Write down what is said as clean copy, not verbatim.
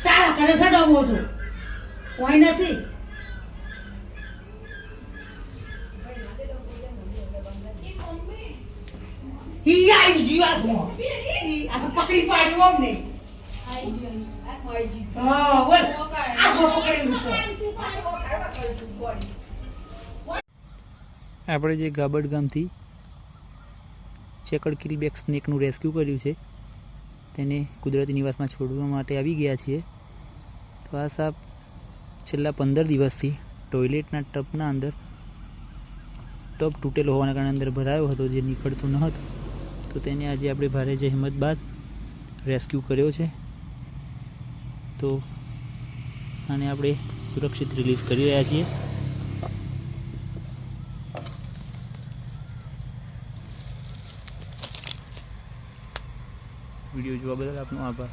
તારા ઘરે છે ડબ્બો છો કોઈ નથી ઈ આઈ ગયો આ તો પકડી પાડ્યો અમને હા બોલ આ પકડી છે આપણે જે ગાબડ ગામથી ચેકડ કિલબેક સ્નેકનું રેસ્ક્યુ કર્યું છે તેને કુદરતી નિવાસમાં છોડવા માટે આવી ગયા છીએ. તો આ સાપ છેલ્લા 15 દિવસથી ટોયલેટના ટબના અંદર ટબ તૂટેલો હોવાના કારણે અંદર ભરાયો હતો, જે નીકળતો ન હતો. તો તેને આજે આપણે ભારે જહેમત બાદ રેસ્ક્યુ કર્યો છે. તો આને આપણે સુરક્ષિત રિલીઝ કરી રહ્યા છીએ. વિડીયો જોવા બદલ આપનો આભાર.